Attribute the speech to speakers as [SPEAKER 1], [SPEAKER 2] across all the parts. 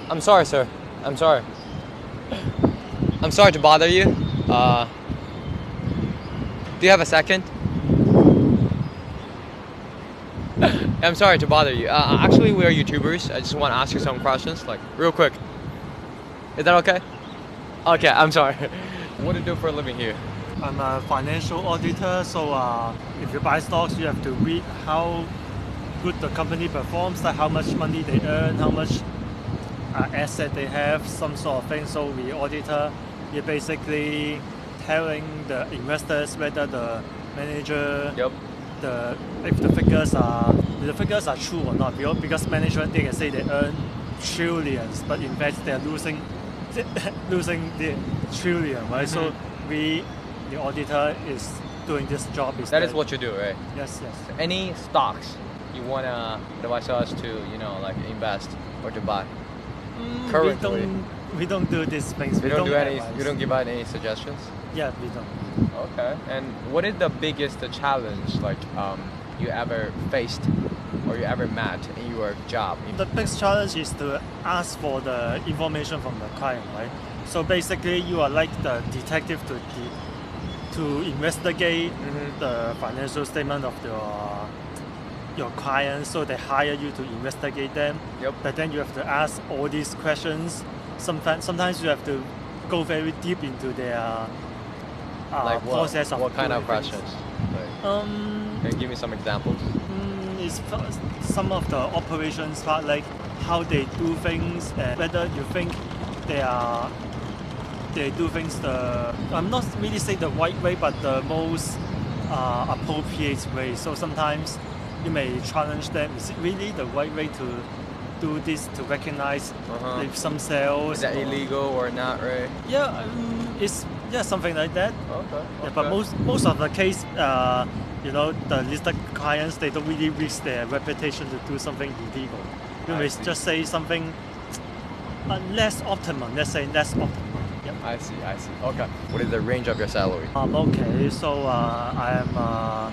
[SPEAKER 1] I'm sorry, sir. I'm sorry. I'm sorry to bother you. Do you have a second? I'm sorry to bother you. Actually, we are YouTubers. I just want to ask you some questions, like real quick. Is that okay? Okay, I'm sorry. What do you do for a living here?
[SPEAKER 2] I'm a financial auditor, so if you buy stocks, you have to read how good the company performs, like how much money they earn, how much asset they have, some sort of thing. So we auditor, you're basically telling the investors whether the manager,
[SPEAKER 1] Yep.
[SPEAKER 2] if the figures are true or not. Because management, they can say they earn trillions, but in fact they're losing the trillion, right? So the auditor is doing this job.
[SPEAKER 1] That is what you do, right?
[SPEAKER 2] Yes.
[SPEAKER 1] Any stocks you wanna advise us to, like invest or to buy? Currently,
[SPEAKER 2] we don't do these things.
[SPEAKER 1] we don't do any.
[SPEAKER 2] advise.
[SPEAKER 1] You don't give out any suggestions.
[SPEAKER 2] Yeah, we don't.
[SPEAKER 1] Okay. And what is the biggest challenge you ever faced or you ever met in your job?
[SPEAKER 2] The biggest challenge is to ask for the information from the client, right? So basically, you are like the detective to investigate the financial statement of your clients. So they hire you to investigate them.
[SPEAKER 1] Yep.
[SPEAKER 2] But then you have to ask all these questions. Sometimes you have to go very deep into their
[SPEAKER 1] Like what?
[SPEAKER 2] process of
[SPEAKER 1] What kind of
[SPEAKER 2] doing things.
[SPEAKER 1] questions? Can you give me some examples?
[SPEAKER 2] It's some of the operations part, like how they do things and whether you think they do things I'm not really saying the right way, but the most appropriate way. So sometimes you may challenge them, is it really the right way to do this, to recognize if some sales
[SPEAKER 1] Is that
[SPEAKER 2] or-
[SPEAKER 1] illegal or not, right?
[SPEAKER 2] Yeah, it's something like that.
[SPEAKER 1] Okay.
[SPEAKER 2] Yeah, but most of the case, the listed clients, they don't really risk their reputation to do something illegal. You
[SPEAKER 1] I
[SPEAKER 2] may
[SPEAKER 1] see.
[SPEAKER 2] just say something less optimum. Let's say less optimum. Yep.
[SPEAKER 1] I see. Okay. What is the range of your salary?
[SPEAKER 2] Okay, so I am a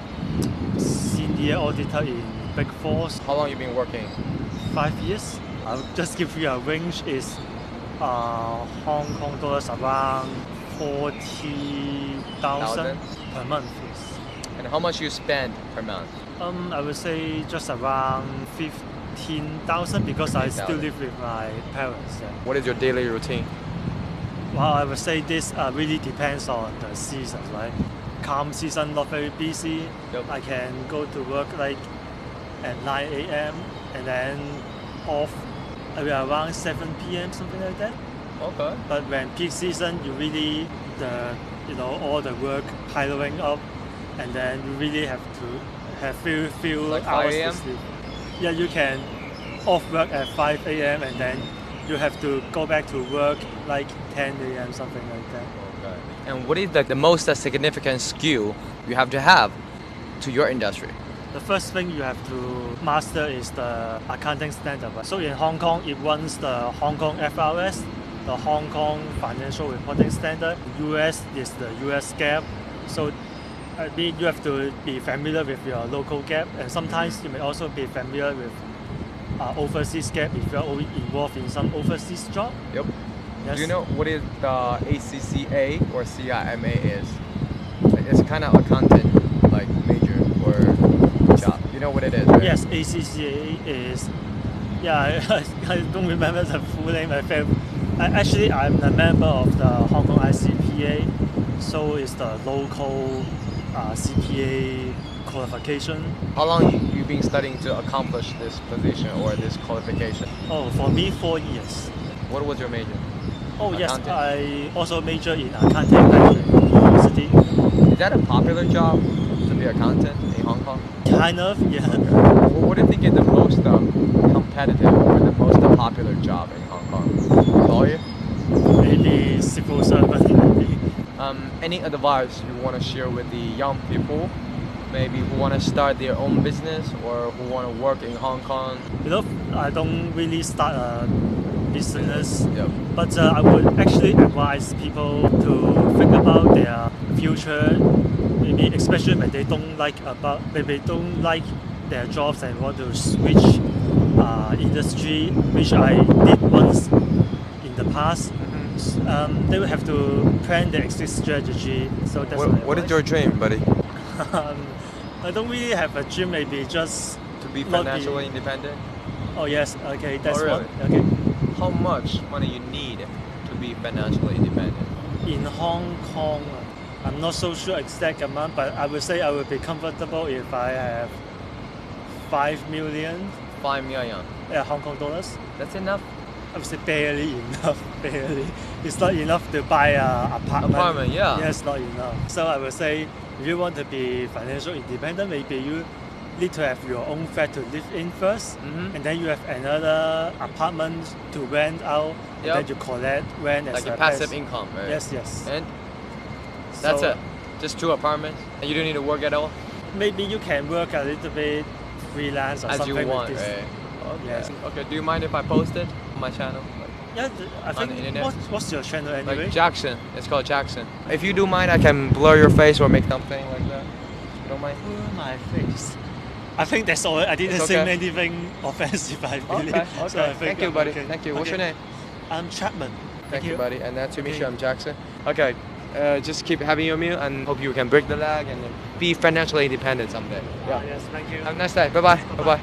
[SPEAKER 2] senior auditor in Big Four.
[SPEAKER 1] How long you been working?
[SPEAKER 2] 5 years. I'll just give you a range is Hong Kong dollars around 40,000 per month. Yes.
[SPEAKER 1] And how much you spend per month?
[SPEAKER 2] I would say just around 15,000 because I still
[SPEAKER 1] 15,000.
[SPEAKER 2] live with my parents. Yeah.
[SPEAKER 1] What is your daily routine?
[SPEAKER 2] Well, I would say this really depends on the season, right? Calm season, not very busy.
[SPEAKER 1] Yep.
[SPEAKER 2] I can go to work like at 9 a.m. and then off around 7 p.m. something like that.
[SPEAKER 1] Okay.
[SPEAKER 2] But when peak season, you really all the work piling up, and then you really have to have few
[SPEAKER 1] Like 5
[SPEAKER 2] hours
[SPEAKER 1] a.m.?
[SPEAKER 2] to sleep. Yeah, you can off work at 5 a.m. and then you have to go back to work like 10 a.m. something like that.
[SPEAKER 1] Okay. And what is the most significant skill you have to your industry?
[SPEAKER 2] The first thing you have to master is the accounting standard. So in Hong Kong, it runs the Hong Kong FRS, the Hong Kong Financial Reporting Standard. US is the US GAAP. So you have to be familiar with your local GAAP, and sometimes you may also be familiar with overseas GAAP if you're involved in some overseas job.
[SPEAKER 1] Yep.
[SPEAKER 2] Yes.
[SPEAKER 1] Do you know what is the ACCA or CIMA is? It's kind of accountant like major or job. You know what it is, right?
[SPEAKER 2] Yes, ACCA is. Yeah, I don't remember the full name. Actually, I'm a member of the Hong Kong ICPA, so it's the local CPA qualification.
[SPEAKER 1] How long you been studying to accomplish this position or this qualification?
[SPEAKER 2] Oh, for me, 4 years.
[SPEAKER 1] What was your major?
[SPEAKER 2] Oh yes,
[SPEAKER 1] Accounting.
[SPEAKER 2] I also major in accounting at university.
[SPEAKER 1] Is that a popular job to be accountant in Hong Kong?
[SPEAKER 2] Kind of, yeah.
[SPEAKER 1] Well, what do you think is the most competitive or the most popular job in Hong Kong? Lawyer?
[SPEAKER 2] Maybe civil servant. Maybe.
[SPEAKER 1] Any advice you want to share with the young people, maybe who want to start their own business or who want to work in Hong Kong?
[SPEAKER 2] I don't really start a business,
[SPEAKER 1] Yep.
[SPEAKER 2] but I would actually advise people to think about their future, maybe especially when they don't like their jobs and want to switch industry, which I did once in the past. They will have to plan the exit strategy. So that's
[SPEAKER 1] What is your dream, buddy?
[SPEAKER 2] I don't really have a dream. Maybe just
[SPEAKER 1] To be
[SPEAKER 2] not
[SPEAKER 1] financially independent?
[SPEAKER 2] Oh yes, okay, that's
[SPEAKER 1] Oh, really?
[SPEAKER 2] one. Okay.
[SPEAKER 1] How much money you need to be financially independent?
[SPEAKER 2] In Hong Kong, I'm not so sure exact amount, but I would say I would be comfortable if I have 5 million
[SPEAKER 1] 5 million.
[SPEAKER 2] Hong Kong dollars.
[SPEAKER 1] That's enough?
[SPEAKER 2] I would say barely enough. Barely, it's not enough to buy an apartment.
[SPEAKER 1] Apartment, yeah.
[SPEAKER 2] Yes, not enough. So I would say, if you want to be financially independent, maybe you need to have your own flat to live in first, and then you have another apartment to rent out, and
[SPEAKER 1] Yep.
[SPEAKER 2] then you collect rent as
[SPEAKER 1] Like a
[SPEAKER 2] a
[SPEAKER 1] passive income, right?
[SPEAKER 2] Yes, yes.
[SPEAKER 1] And that's
[SPEAKER 2] So,
[SPEAKER 1] it? Just 2 apartments? And you don't need to work at all?
[SPEAKER 2] Maybe you can work a little bit freelance or
[SPEAKER 1] As
[SPEAKER 2] something
[SPEAKER 1] you want,
[SPEAKER 2] like this.
[SPEAKER 1] right? Okay.
[SPEAKER 2] Yes.
[SPEAKER 1] Okay, do you mind if I post it on my channel?
[SPEAKER 2] Yeah, I
[SPEAKER 1] On
[SPEAKER 2] think
[SPEAKER 1] the internet?
[SPEAKER 2] what's your channel anyway?
[SPEAKER 1] Like Jackson. It's called Jackson. If you do mind, I can blur your face or make something like that. You don't mind?
[SPEAKER 2] Blur my face. I think that's all. I didn't
[SPEAKER 1] It's
[SPEAKER 2] say
[SPEAKER 1] okay.
[SPEAKER 2] anything offensive, I believe.
[SPEAKER 1] Okay,
[SPEAKER 2] So I
[SPEAKER 1] okay.
[SPEAKER 2] think
[SPEAKER 1] Thank you,
[SPEAKER 2] I'm
[SPEAKER 1] buddy.
[SPEAKER 2] okay.
[SPEAKER 1] Thank you. What's
[SPEAKER 2] Okay.
[SPEAKER 1] your name?
[SPEAKER 2] I'm Chapman.
[SPEAKER 1] Thank you, buddy. And nice to meet
[SPEAKER 2] Okay.
[SPEAKER 1] you. I'm Jackson. Okay, just keep having your meal and hope you can break the lag and be financially independent someday. Yeah.
[SPEAKER 2] Yes, thank you.
[SPEAKER 1] Have a nice day. Bye bye. Bye bye.